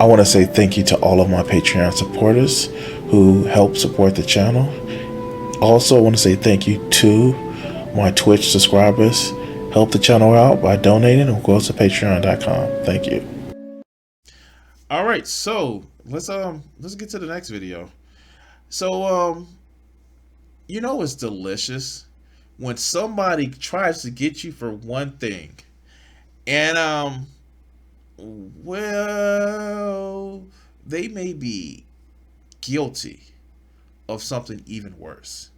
I want to say thank you to all of my Patreon supporters who help support the channel. Also, I want to say thank you to my Twitch subscribers. Help the channel out by donating or go to patreon.com. Thank you. All right, so let's get to the next video. So it's delicious when somebody tries to get you for one thing, and well, they may be guilty of something even worse.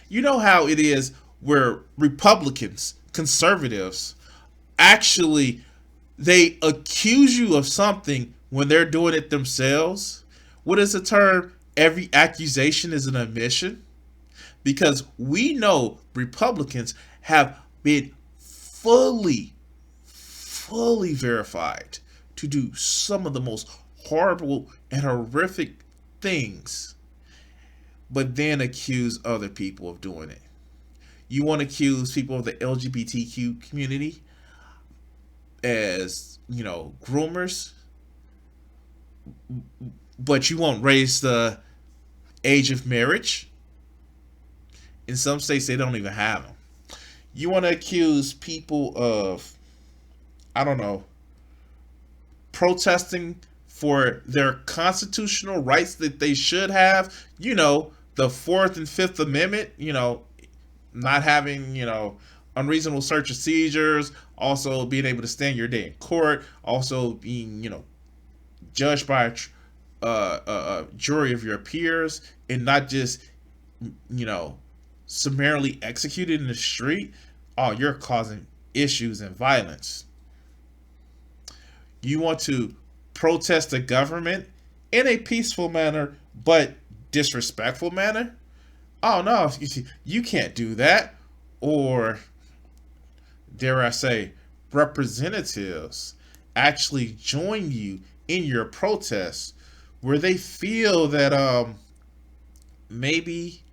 You know how it is where Republicans, conservatives, actually they accuse you of something when they're doing it themselves. What is the term? Every accusation is an admission. Because we know Republicans have been fully verified to do some of the most horrible and horrific things, but then accuse other people of doing it. You want to accuse people of the LGBTQ community as, groomers, but you won't raise the age of marriage. In some states, they don't even have them. You want to accuse people of, I don't know, protesting for their constitutional rights that they should have. The Fourth and Fifth Amendment, not having, unreasonable search and seizures, also being able to stand your day in court, also being, judged by a jury of your peers and not just, summarily executed in the street. Oh, you're causing issues and violence. You want to protest the government in a peaceful manner, but disrespectful manner. Oh no, you can't do that. Or dare I say, representatives actually join you in your protests where they feel that maybe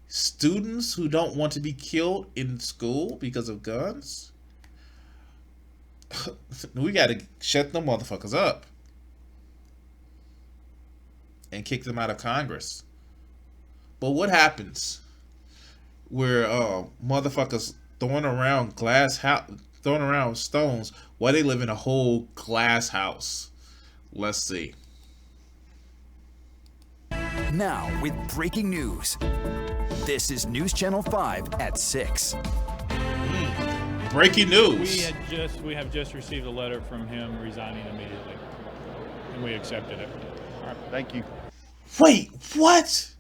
students who don't want to be killed in school because of guns, we got to shut them motherfuckers up and kick them out of Congress. But what happens where motherfuckers throwing around throwing around stones while they live in a whole glass house? Let's see. Now with breaking news. This is News Channel 5 at 6. Breaking news. We have just received a letter from him resigning immediately, and we accepted it. All right, thank you. Wait, what?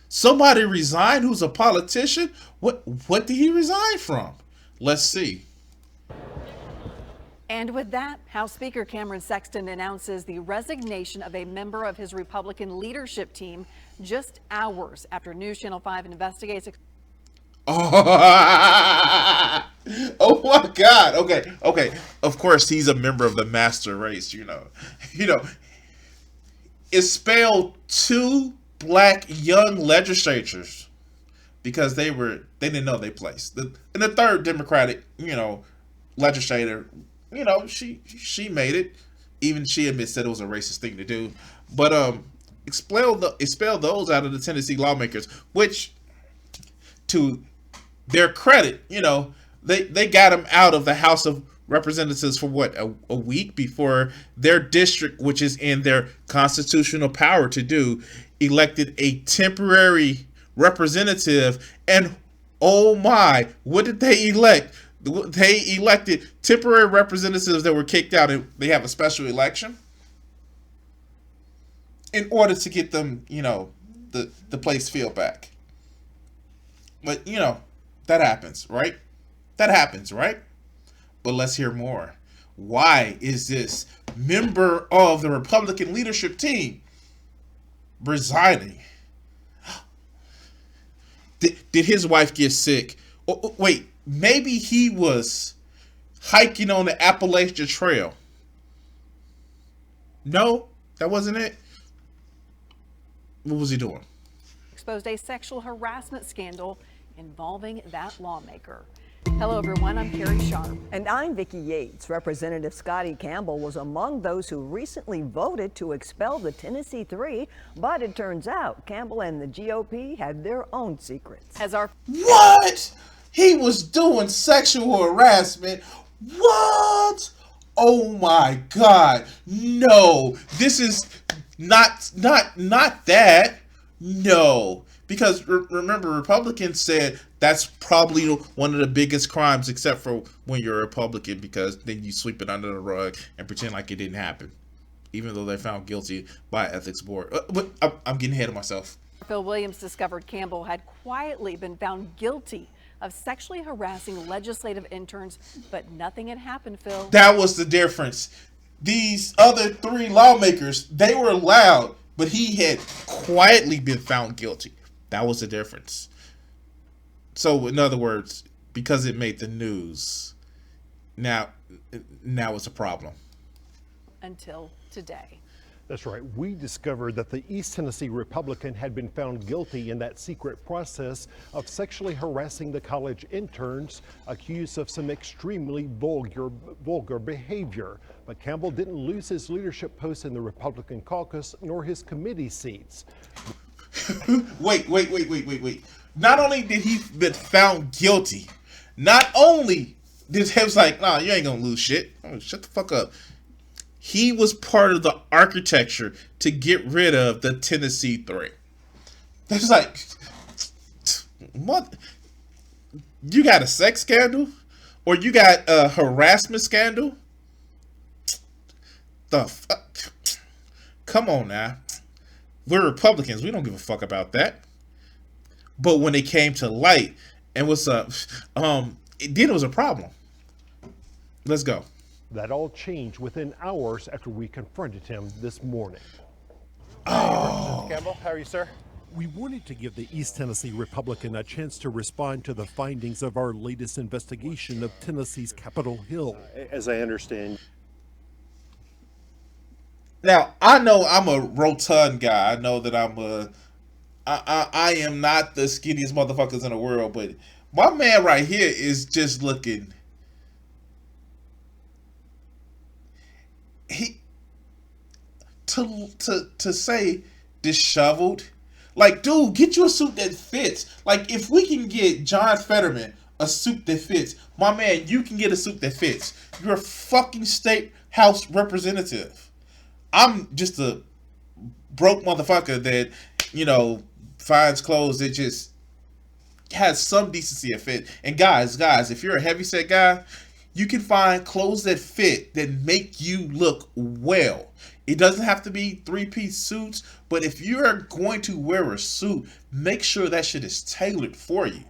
Somebody resigned who's a politician? What did he resign from? Let's see. And with that, House Speaker Cameron Sexton announces the resignation of a member of his Republican leadership team just hours after News Channel 5 investigates. Oh my God. Okay. Of course, he's a member of the master race, It's spelled two black young legislators because they didn't know they placed. And the third Democratic, legislator, she made it. Even she admits that it was a racist thing to do. But expel those out of the Tennessee lawmakers, which, to their credit, they got him out of the House of Representatives for what, a week before their district, which is in their constitutional power to do, elected a temporary representative. And oh my, what did they elect? They elected temporary representatives that were kicked out, and they have a special election in order to get them, the place filled back. But, that happens, right? But let's hear more. Why is this member of the Republican leadership team resigning? Did his wife get sick? Wait, maybe he was hiking on the Appalachian Trail. No, that wasn't it. What was he doing? Exposed a sexual harassment scandal involving that lawmaker. Hello, everyone. I'm Carrie Sharp. And I'm Vicki Yates. Representative Scotty Campbell was among those who recently voted to expel the Tennessee Three, but it turns out Campbell and the GOP had their own secrets. What? He was doing sexual harassment. What? Oh my God. No. This is not that. No. Because remember, Republicans said that's probably one of the biggest crimes, except for when you're a Republican, because then you sweep it under the rug and pretend like it didn't happen, even though they're found guilty by ethics board. But I'm getting ahead of myself. Phil Williams discovered Campbell had quietly been found guilty of sexually harassing legislative interns, but nothing had happened, Phil. That was the difference. These other three lawmakers, they were loud, but he had quietly been found guilty. That was the difference. So, in other words, because it made the news, now it's a problem. Until today. That's right. We discovered that the East Tennessee Republican had been found guilty in that secret process of sexually harassing the college interns, accused of some extremely vulgar behavior. But Campbell didn't lose his leadership post in the Republican caucus nor his committee seats. Wait. Not only did he been found guilty, not only did he was like, nah, you ain't gonna lose shit. Oh, shut the fuck up. He was part of the architecture to get rid of the Tennessee Three. That's like, what? You got a sex scandal? Or you got a harassment scandal? The fuck? Come on now. We're Republicans. We don't give a fuck about that. But when it came to light and what's up, then it was a problem. Let's go. That all changed within hours after we confronted him this morning. Oh. Campbell, how are you, sir? We wanted to give the East Tennessee Republican a chance to respond to the findings of our latest investigation of Tennessee's Capitol Hill. As I understand. Now, I know I'm a rotund guy. I know that I am not the skinniest motherfuckers in the world, but my man right here is just looking. To say disheveled, like, dude, get you a suit that fits. Like, if we can get John Fetterman a suit that fits, my man, you can get a suit that fits. You're a fucking state house representative. I'm just a broke motherfucker that, finds clothes that just has some decency and fit. And guys, if you're a heavyset guy, you can find clothes that fit, that make you look well. It doesn't have to be three-piece suits, but if you're going to wear a suit, make sure that shit is tailored for you.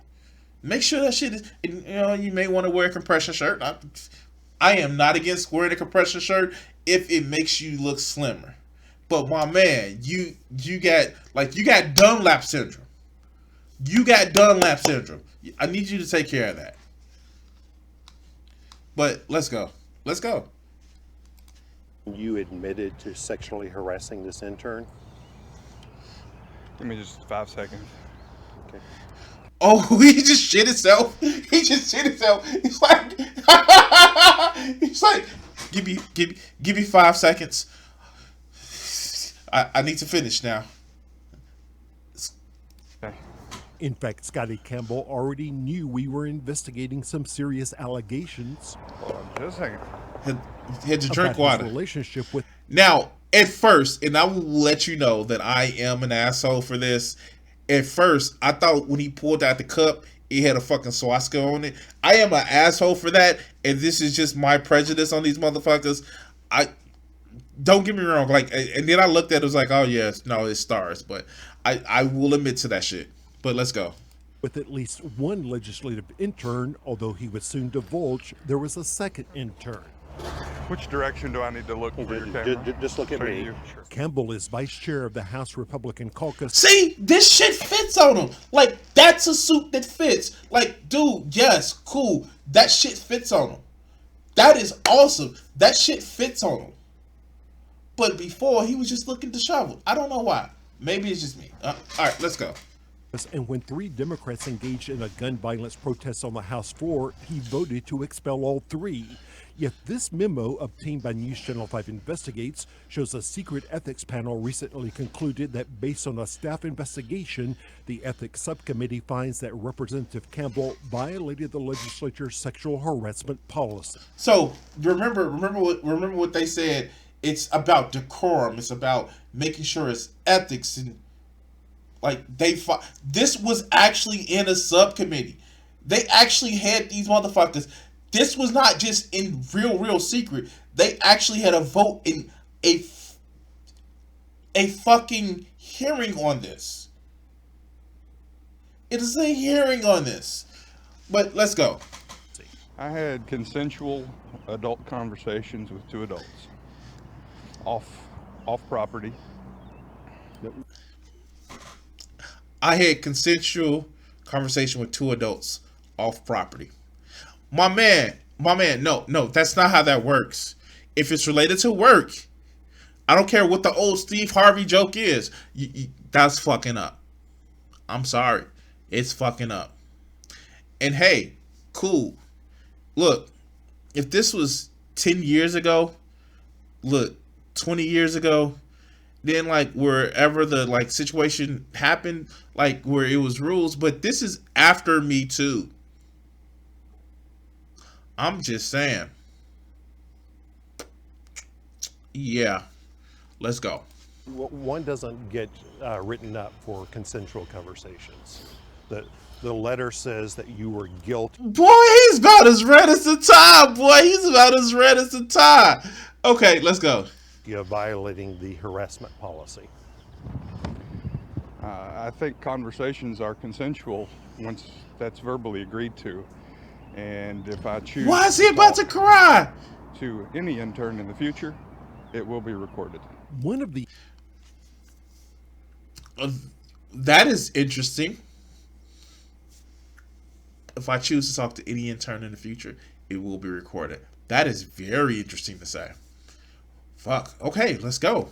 Make sure that shit is, you may want to wear a compression shirt. I am not against wearing a compression shirt if it makes you look slimmer. But my man, you got Dunlap syndrome. You got Dunlap syndrome. I need you to take care of that. But let's go. You admitted to sexually harassing this intern? Give me just 5 seconds. Okay. Oh, he just shit himself. He's like, give me 5 seconds. I need to finish now. Okay. In fact, Scotty Campbell already knew we were investigating some serious allegations. Hold on just a second. Had to drink about water. his relationship with. Now, at first, and I will let you know that I am an asshole for this. At first, I thought when he pulled out the cup, it had a fucking swastika on it. I am an asshole for that, and this is just my prejudice on these motherfuckers. Don't get me wrong, and then I looked at it, was like, oh yes, no, it's stars, but I will admit to that shit. But let's go. With at least one legislative intern, although he would soon divulge there was a second intern. Which direction do I need to look for your camera? Just look at me. Sure. Campbell is vice chair of the House Republican caucus. See, this shit fits on him. Like, that's a suit that fits. Like, dude, yes, cool. That shit fits on him. That is awesome. That shit fits on him. But before, he was just looking disheveled. I don't know why. Maybe it's just me. All right, let's go. And when 3 Democrats engaged in a gun violence protest on the House floor, he voted to expel all 3. Yet this memo, obtained by News Channel 5 Investigates, shows a secret ethics panel recently concluded that based on a staff investigation, the ethics subcommittee finds that Representative Campbell violated the legislature's sexual harassment policy. So remember what they said. It's about decorum. It's about making sure it's ethics, and like this was actually in a subcommittee. They actually had these motherfuckers. This was not just in real secret. They actually had a vote in a fucking hearing on this. It is a hearing on this. But let's go. I had consensual adult conversations with 2 adults off property. I had consensual conversation with 2 adults off property. My man, no, that's not how that works. If it's related to work, I don't care what the old Steve Harvey joke is. That's fucking up. I'm sorry. It's fucking up. And hey, cool. Look, if this was 10 years ago, 20 years ago, then like wherever the like situation happened, like where it was rules, but this is after Me Too. I'm just saying. Yeah. Let's go. One doesn't get written up for consensual conversations. The letter says that you were guilty. Boy, he's about as red as the tie. Boy, he's about as red as the tie. Okay, let's go. You're violating the harassment policy. I think conversations are consensual once that's verbally agreed to. And if I choose Why is he about to cry? to any intern in the future, it will be recorded. One of the that is interesting. If I choose to talk to any intern in the future, it will be recorded. That is very interesting to say. Fuck. Okay, let's go.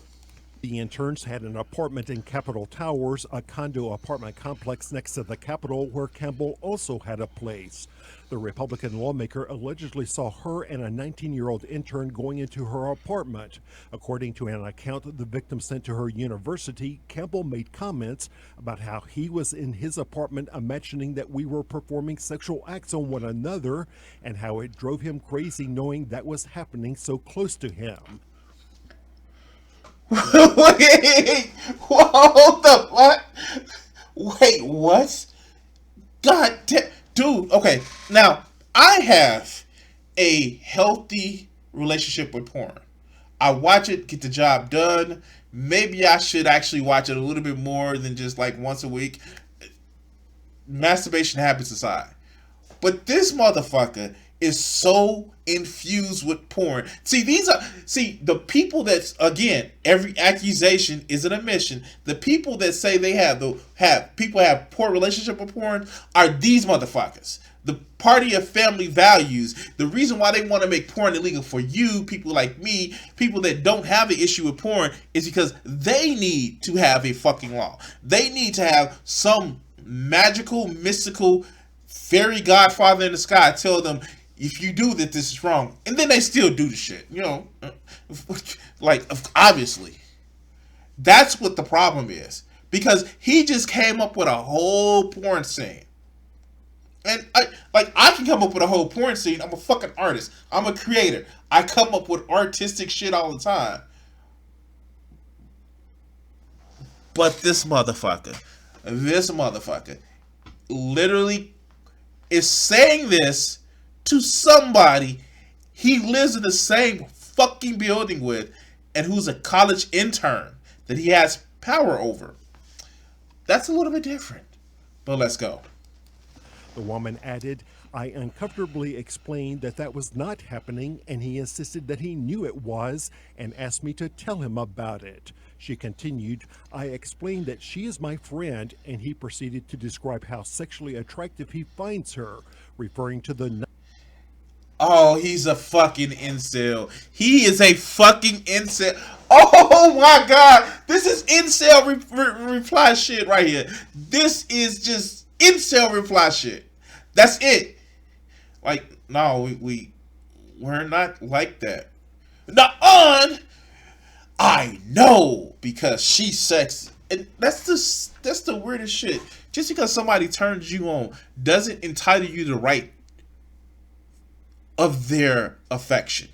The interns had an apartment in Capitol Towers, a condo apartment complex next to the Capitol, where Campbell also had a place. The Republican lawmaker allegedly saw her and a 19-year-old intern going into her apartment. According to an account the victim sent to her university, Campbell made comments about how he was in his apartment imagining that we were performing sexual acts on one another, and how it drove him crazy knowing that was happening so close to him. Wait, hold the what? Wait, what? God damn, dude. Okay, now I have a healthy relationship with porn. I watch it, get the job done. Maybe I should actually watch it a little bit more than just like once a week. Masturbation habits aside, but this motherfucker is so infused with porn. See, the people that's, again, every accusation is an admission. The people that say they have poor relationship with porn are these motherfuckers. The party of family values. The reason why they want to make porn illegal for you, people like me, people that don't have an issue with porn, is because they need to have a fucking law. They need to have some magical, mystical fairy godfather in the sky tell them, if you do that, this is wrong. And then they still do the shit, you know? Like, obviously. That's what the problem is. Because he just came up with a whole porn scene. And I can come up with a whole porn scene. I'm a fucking artist. I'm a creator. I come up with artistic shit all the time. But this motherfucker literally is saying this to somebody he lives in the same fucking building with and who's a college intern that he has power over. That's a little bit different. But let's go. The woman added, I uncomfortably explained that was not happening, and he insisted that he knew it was and asked me to tell him about it. She continued, I explained that she is my friend, and he proceeded to describe how sexually attractive he finds her, referring to the... Oh, he's a fucking incel. He is a fucking incel. Oh my God. This is incel reply shit right here. This is just incel reply shit. That's it. Like, no, we're not like that. Not on. I know because she's sexy. And that's the weirdest shit. Just because somebody turns you on doesn't entitle you the right of their affection.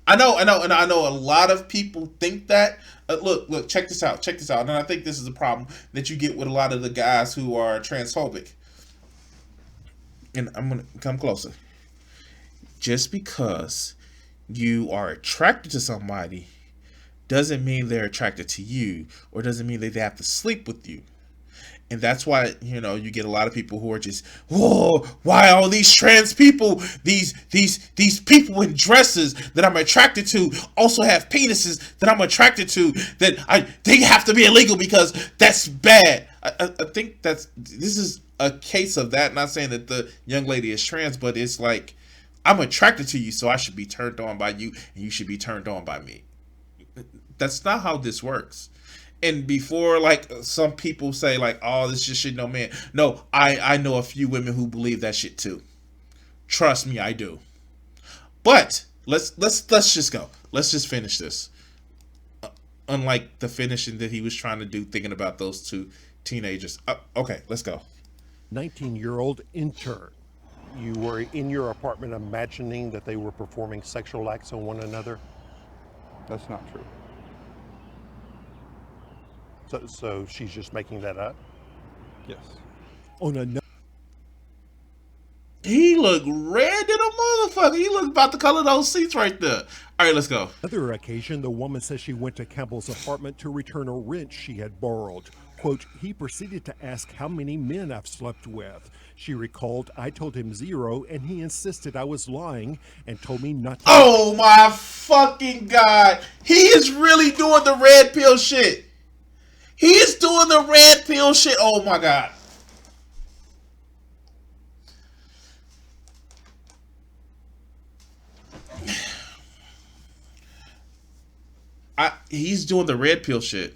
I know, and I know a lot of people think that. Look, check this out. And I think this is a problem that you get with a lot of the guys who are transphobic. And I'm gonna come closer. Just because you are attracted to somebody doesn't mean they're attracted to you, or doesn't mean that they have to sleep with you. And that's why, you get a lot of people who are just, whoa, why all these trans people, these people in dresses that I'm attracted to also have penises that I'm attracted to, they have to be illegal because that's bad. I think this is a case of that. Not saying that the young lady is trans, but it's like, I'm attracted to you, so I should be turned on by you, and you should be turned on by me. That's not how this works. And before, like, some people say, like, oh, this just shit no man. No, I know a few women who believe that shit too. Trust me, I do. But let's just go. Let's just finish this. Unlike the finishing that he was trying to do, thinking about those two teenagers. Okay, let's go. 19-year-old intern. You were in your apartment imagining that they were performing sexual acts on one another? That's not true. So she's just making that up? Yes. On another. He looked red than a motherfucker. He looked about the color of those seats right there. All right, let's go. Another occasion, the woman says she went to Campbell's apartment to return a wrench she had borrowed. Quote, he proceeded to ask how many men I've slept with. She recalled, I told him 0, and he insisted I was lying and told me not to. Oh my fucking God. He is really doing the red pill shit. He is doing the red pill shit. Oh my God. He's doing the red pill shit.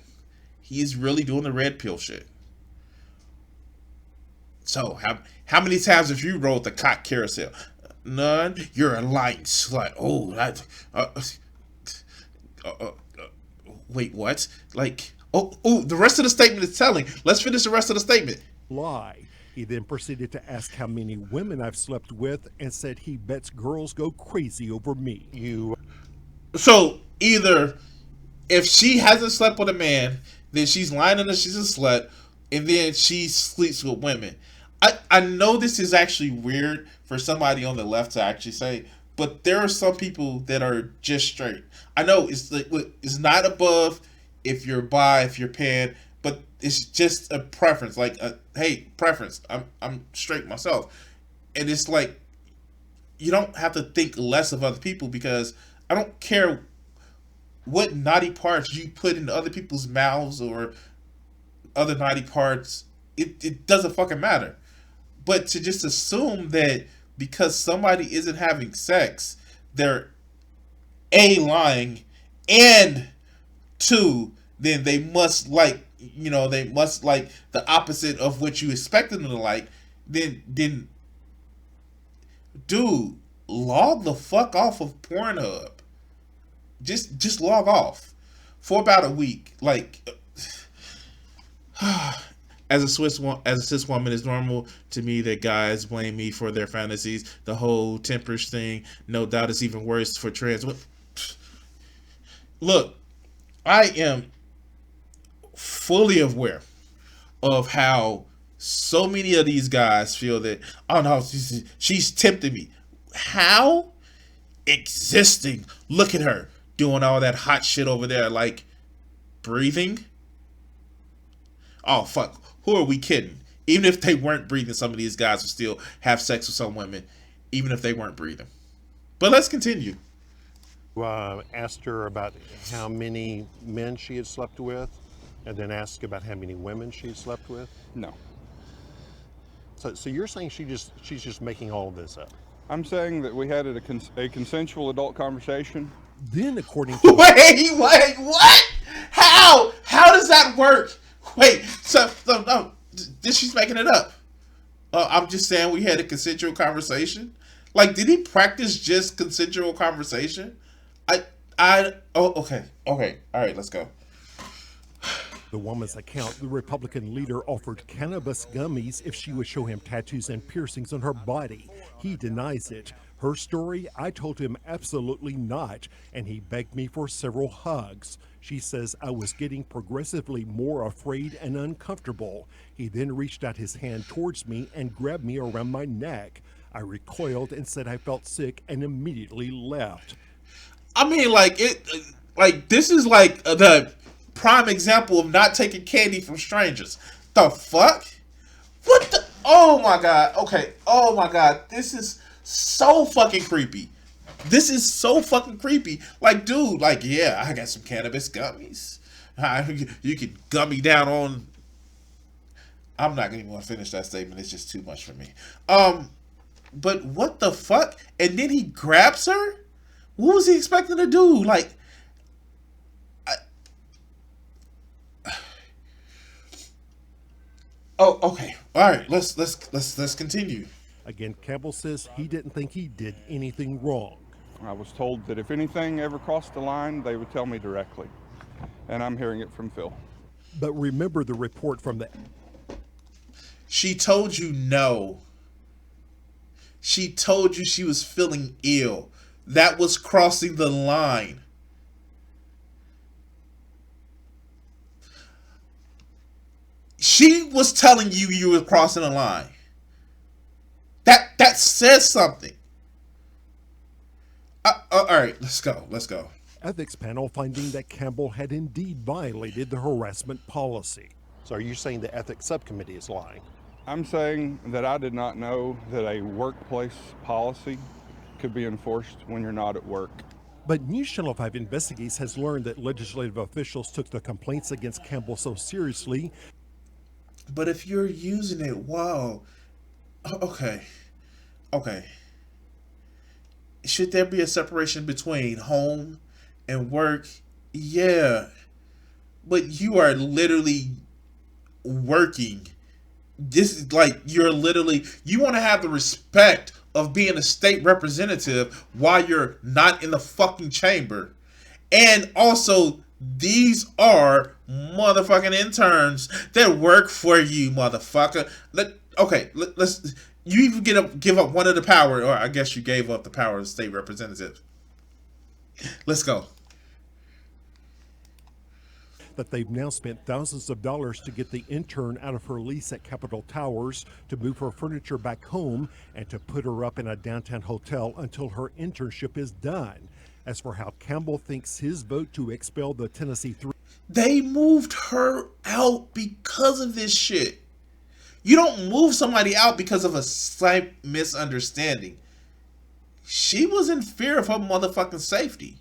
He's really doing the red pill shit. So, how many times have you rode the cock carousel? None. You're a lying slut. Oh, that. Wait, what? Like, the rest of the statement is telling. Let's finish the rest of the statement. Lie. He then proceeded to ask how many women I've slept with and said he bets girls go crazy over me. So, either if she hasn't slept with a man, then she's lying and she's a slut, and then she sleeps with women. I know this is actually weird for somebody on the left to actually say, but there are some people that are just straight. I know it's like, it's not above if you're bi, if you're pan, but it's just a preference. Like, hey, preference. I'm straight myself, and it's like you don't have to think less of other people because I don't care what naughty parts you put into other people's mouths or other naughty parts. It doesn't fucking matter. But to just assume that because somebody isn't having sex, they're A, lying, and 2, then they must like the opposite of what you expected them to like, then dude, log the fuck off of Pornhub. Just log off for about a week. Like, as a cis woman, it's normal to me that guys blame me for their fantasies. The whole tempers thing, no doubt, is even worse for trans. Look, I am fully aware of how so many of these guys feel that, oh no, she's tempting me. How? Existing. Look at her doing all that hot shit over there, like breathing. Oh fuck, who are we kidding? Even if they weren't breathing, some of these guys would still have sex with some women, even if they weren't breathing. But let's continue. Asked her about how many men she had slept with, and then asked about how many women she had slept with? No. So you're saying she's just making all of this up? I'm saying that we had a consensual adult conversation, Then, according to Wait, what? How? How does that work? Wait, so no, this she's making it up. I'm just saying we had a consensual conversation. Like, did he practice just consensual conversation? Okay, all right, let's go. the woman's account, the Republican leader offered cannabis gummies if she would show him tattoos and piercings on her body. He denies it. Her story, I told him absolutely not, and he begged me for several hugs. She says I was getting progressively more afraid and uncomfortable. He then reached out his hand towards me and grabbed me around my neck. I recoiled and said I felt sick and immediately left. I mean, this is like the prime example of not taking candy from strangers. The fuck? What the? Oh my god. Okay. Oh my god. This is so fucking creepy. This is so fucking creepy. Like, dude, like, yeah, I got some cannabis gummies. You can gummy down on. I'm not gonna even want to finish that statement. It's just too much for me. But what the fuck? And then he grabs her? What was he expecting to do? Like, oh, okay. All right. Let's continue. Again, Campbell says he didn't think he did anything wrong. I was told that if anything ever crossed the line, they would tell me directly. And I'm hearing it from Phil. But remember the report from the... She told you no. She told you she was feeling ill. That was crossing the line. She was telling you you were crossing the line. That says something. All right, let's go. Ethics panel finding that Campbell had indeed violated the harassment policy. So are you saying the ethics subcommittee is lying? I'm saying that I did not know that a workplace policy could be enforced when you're not at work. But News Channel 5 Investigates has learned that legislative officials took the complaints against Campbell so seriously. But if you're using it, wow. Okay. Should there be a separation between home and work? Yeah. But you are literally working. This is like, you want to have the respect of being a state representative while you're not in the fucking chamber. And also, these are motherfucking interns that work for you, motherfucker. Let's. You even give up one of the power, or I guess you gave up the power of state representative. Let's go. That they've now spent thousands of dollars to get the intern out of her lease at Capitol Towers, to move her furniture back home, and to put her up in a downtown hotel until her internship is done. As for how Campbell thinks his vote to expel the Tennessee 3... They moved her out because of this shit. You don't move somebody out because of a slight misunderstanding. She was in fear of her motherfucking safety.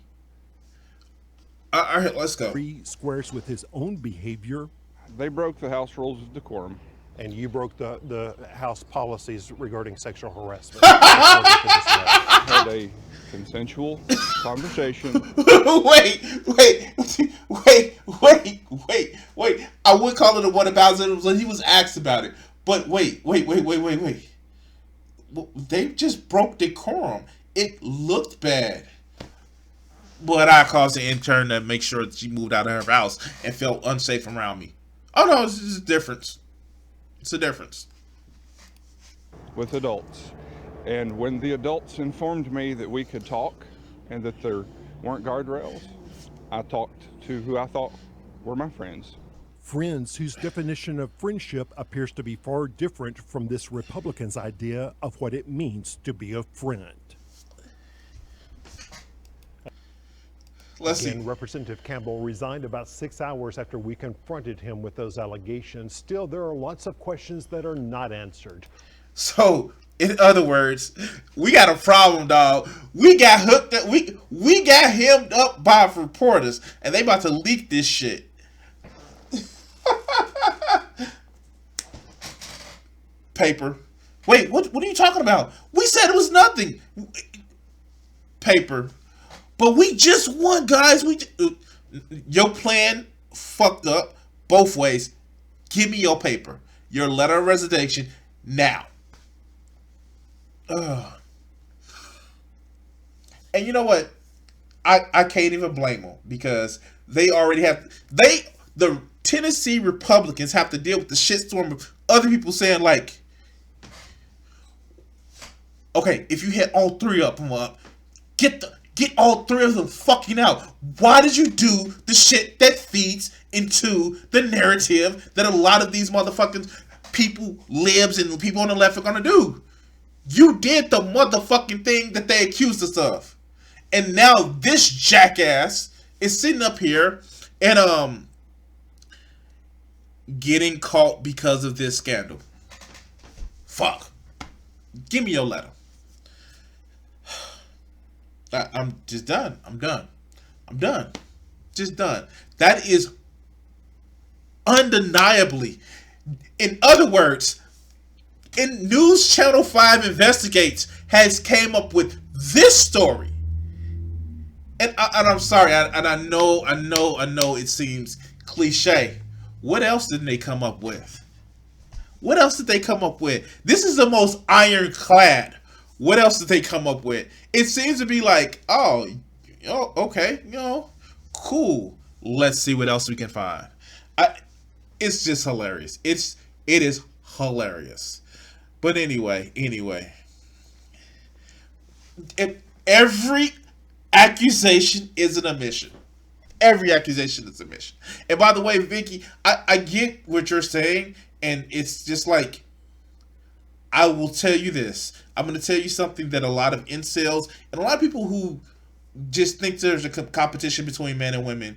All right, let's go. He squares with his own behavior. They broke the House rules of decorum. And you broke the House policies regarding sexual harassment. Had a consensual conversation. Wait. I would call it a whataboutism when he was asked about it. But wait. They just broke decorum. It looked bad. But I caused the intern to make sure that she moved out of her house and felt unsafe around me. Oh no, it's just a difference. It's a difference. With adults. And when the adults informed me that we could talk and that there weren't guardrails, I talked to who I thought were my friends. Friends whose definition of friendship appears to be far different from this Republican's idea of what it means to be a friend. Let's Again, see. Representative Campbell resigned about 6 hours after we confronted him with those allegations. Still, there are lots of questions that are not answered. So, in other words, we got a problem, dog. We got hooked up. We got hemmed up by reporters, and they about to leak this shit. Paper. Wait, what are you talking about? We said it was nothing. Paper. But we just won, guys. Your plan fucked up both ways. Give me your paper, your letter of resignation now. Ugh. And you know what? I can't even blame them because they already have the Tennessee Republicans have to deal with the shitstorm of other people saying like, okay, if you hit all three of them up, get all three of them fucking out. Why did you do the shit that feeds into the narrative that a lot of these motherfucking people, libs, and people on the left are gonna do? You did the motherfucking thing that they accused us of. And now this jackass is sitting up here and getting caught because of this scandal. Fuck. Give me your letter. I'm just done. I'm done. Just done. That is undeniably. In other words, in News Channel 5 Investigates has came up with this story. And I'm sorry, and I know it seems cliche. What else did they come up with? What else did they come up with? This is the most ironclad. What else did they come up with? It seems to be like, oh, okay, cool. Let's see what else we can find. It's just hilarious. It is hilarious. But anyway, every accusation is an admission. Every accusation is a admission. And by the way, Vicky, I get what you're saying, and it's just like, I will tell you this. I'm going to tell you something that a lot of incels and a lot of people who just think there's a competition between men and women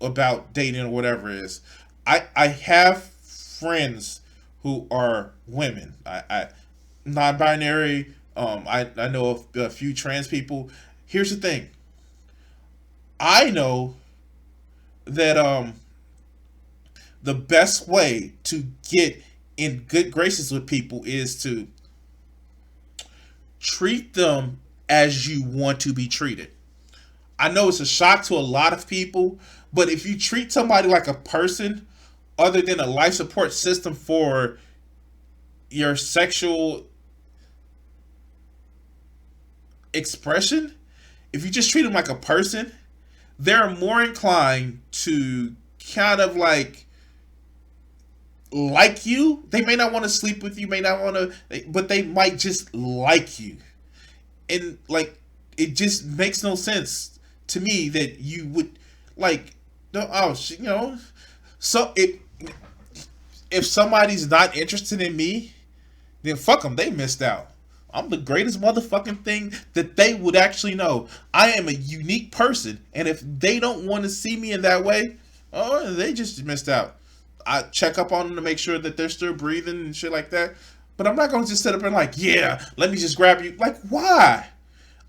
about dating or whatever it is. I have friends who are women. I non-binary. I know of a few trans people. Here's the thing. I know that the best way to get in good graces with people is to treat them as you want to be treated. I know it's a shock to a lot of people, but if you treat somebody like a person other than a life support system for your sexual expression, if you just treat them like a person, they're more inclined to kind of like you. They may not want to sleep with you, may not want to, but they might just like you. And like, it just makes no sense to me that you would like, so if somebody's not interested in me, then fuck them, they missed out. I'm the greatest motherfucking thing that they would actually know. I am a unique person, and if they don't want to see me in that way, oh, they just missed out. I check up on them to make sure that they're still breathing and shit like that. But I'm not going to just sit up and like, yeah, let me just grab you. Like, why?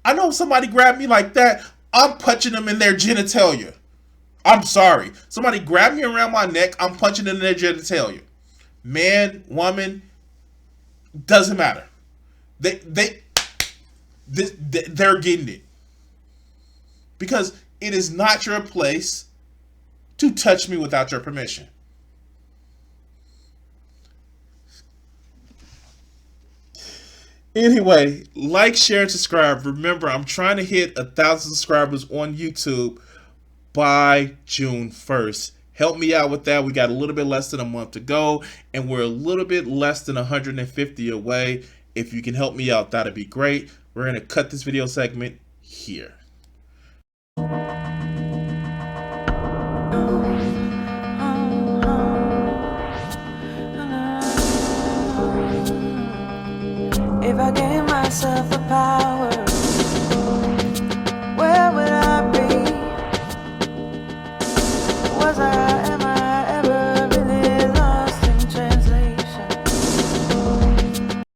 I know if somebody grabbed me like that, I'm punching them in their genitalia. I'm sorry. Somebody grabbed me around my neck, I'm punching them in their genitalia. Man, woman, doesn't matter. They're getting it. Because it is not your place to touch me without your permission. Anyway, like, share, and subscribe. Remember, I'm trying to hit 1,000 subscribers on YouTube by June 1st. Help me out with that. We got a little bit less than a month to go, and we're a little bit less than 150 away. If you can help me out, that'd be great. We're going to cut this video segment here. If I gave myself the power